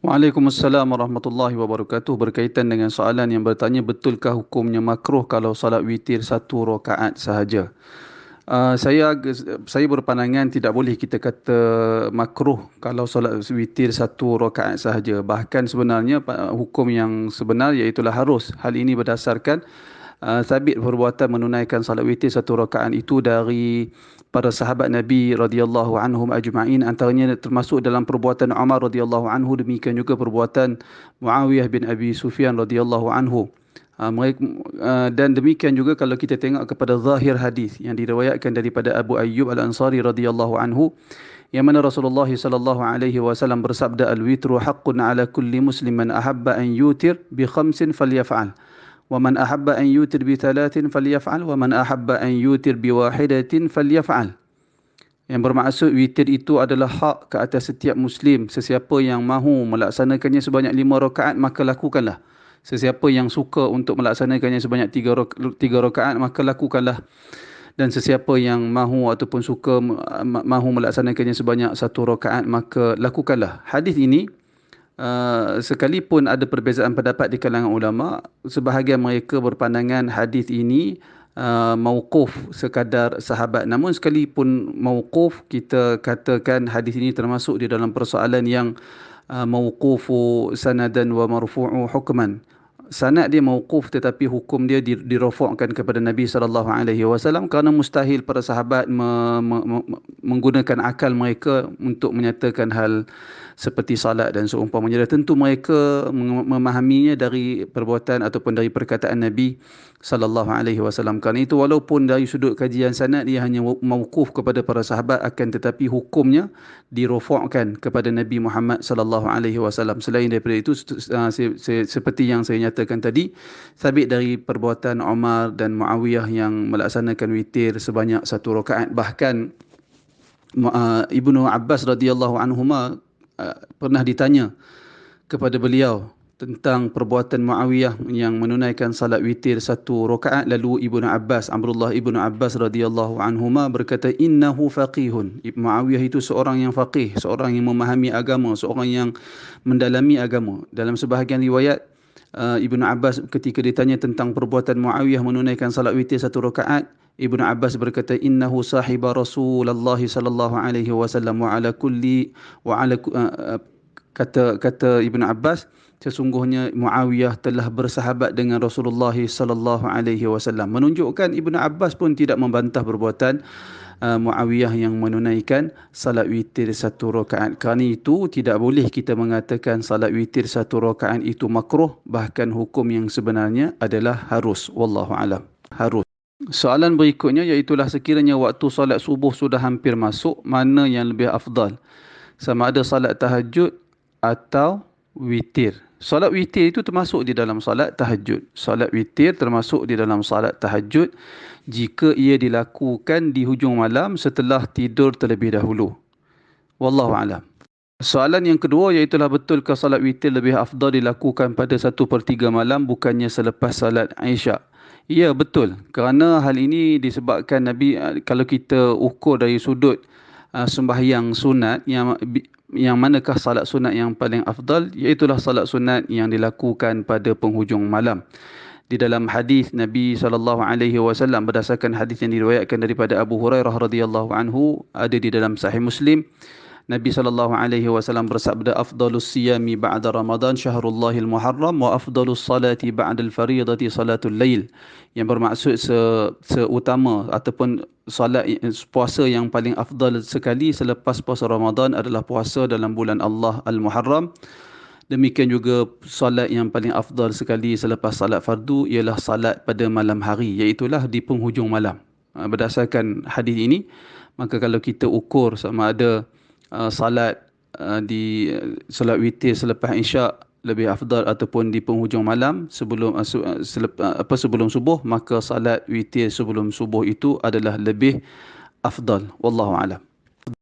Waalaikumsalam warahmatullahi wabarakatuh. Berkaitan dengan soalan yang bertanya, betulkah hukumnya makruh kalau salat witir satu rakaat sahaja? Saya berpandangan tidak boleh kita kata makruh kalau solat witir satu rakaat sahaja. Bahkan sebenarnya hukum yang sebenar iaitulah harus. Hal ini berdasarkan sabit perbuatan menunaikan salat witir satu rakaat itu dari para sahabat Nabi radhiyallahu anhum ajma'in, antaranya termasuk dalam perbuatan Umar radhiyallahu anhu, demikian juga perbuatan Muawiyah bin Abi Sufyan radhiyallahu anhu. Dan demikian juga kalau kita tengok kepada zahir hadis yang diriwayatkan daripada Abu Ayyub Al-Ansari radhiyallahu anhu, yang mana Rasulullah sallallahu alaihi wasallam bersabda, al-witru haqqun ala kulli musliman ahabba an yutir bi khamsin falyaf'al wa man ahabba an yutir bi thalathin falyaf'al wa man ahabba an yutir bi wahidatin falyaf'al. Yang bermaksud witir itu adalah hak ke atas setiap muslim. Sesiapa yang mahu melaksanakannya sebanyak 5 rakaat maka lakukanlah. Sesiapa yang suka untuk melaksanakannya sebanyak 3 rakaat maka lakukanlah. Dan sesiapa yang mahu ataupun suka mahu melaksanakannya sebanyak 1 rakaat maka lakukanlah. Hadis ini sekalipun ada perbezaan pendapat di kalangan ulama, sebahagian mereka berpandangan hadis ini mauquf sekadar sahabat. Namun sekalipun mauquf, kita katakan hadis ini termasuk di dalam persoalan yang mauqufu sanadan wa marfu'u hukman. Sanad dia mauquf tetapi hukum dia dirafa'kan kepada Nabi sallallahu alaihi wasallam, kerana mustahil para sahabat menggunakan akal mereka untuk menyatakan hal seperti salat dan seumpamanya. Tentu mereka memahaminya dari perbuatan ataupun dari perkataan Nabi sallallahu alaihi wasallam. Kerana itu walaupun dari sudut kajian sanad dia hanya mauquf kepada para sahabat, akan tetapi hukumnya dirafa'kan kepada Nabi Muhammad sallallahu alaihi wasallam. Selain daripada itu, seperti yang saya nyatakan tadi, sabit dari perbuatan Umar dan Muawiyah yang melaksanakan witir sebanyak 1 rakaat. Bahkan Ibnu Abbas radhiyallahu anhuma pernah ditanya kepada beliau tentang perbuatan Muawiyah yang menunaikan salat witir 1 rakaat. Lalu Abdullah Ibnu Abbas radhiyallahu anhuma berkata, innahu faqihun. Muawiyah itu seorang yang faqih, seorang yang memahami agama, seorang yang mendalami agama. Dalam sebahagian riwayat, Ibnu Abbas ketika ditanya tentang perbuatan Muawiyah menunaikan salat witir 1 rakaat, Ibnu Abbas berkata, innahu sahiba Rasulullah sallallahu alaihi wasallam wa ala kulli wa ala kata Ibnu Abbas, sesungguhnya Muawiyah telah bersahabat dengan Rasulullah sallallahu alaihi wasallam. Menunjukkan Ibnu Abbas pun tidak membantah perbuatan Muawiyah yang menunaikan salat witir 1 rakaat. Kerana itu tidak boleh kita mengatakan salat witir 1 rakaat itu makruh, bahkan hukum yang sebenarnya adalah harus. Wallahu alam. Harus. Soalan berikutnya iaitulah, sekiranya waktu salat subuh sudah hampir masuk, mana yang lebih afdal? Sama ada salat tahajud atau witir? Salat witir itu termasuk di dalam salat tahajud. Salat witir termasuk di dalam salat tahajud jika ia dilakukan di hujung malam setelah tidur terlebih dahulu. Wallahu alam. Soalan yang kedua iaitulah, betulkah salat witir lebih afdal dilakukan pada 1/3 malam bukannya selepas salat Isyak? Ya, betul. Kerana hal ini disebabkan Nabi, kalau kita ukur dari sudut sembahyang sunat, yang manakah salat sunat yang paling afdal, iaitulah salat sunat yang dilakukan pada penghujung malam. Di dalam hadis Nabi SAW, berdasarkan hadis yang diriwayatkan daripada Abu Hurairah radhiyallahu anhu, ada di dalam Sahih Muslim, Nabi SAW bersabda, afdalus siyami ba'da Ramadan syahrullahil muharram wa afdalus salati ba'dal fariyadati salatul lail. Yang bermaksud seutama ataupun puasa yang paling afdal sekali selepas puasa Ramadan adalah puasa dalam bulan Allah Al-Muharram. Demikian juga salat yang paling afdal sekali selepas salat fardu ialah salat pada malam hari, iaitulah di penghujung malam. Berdasarkan hadis ini, maka kalau kita ukur sama ada salat di salat witir selepas Isyak lebih afdal ataupun di penghujung malam sebelum subuh, maka salat witir sebelum subuh itu adalah lebih afdal. Wallahu alam.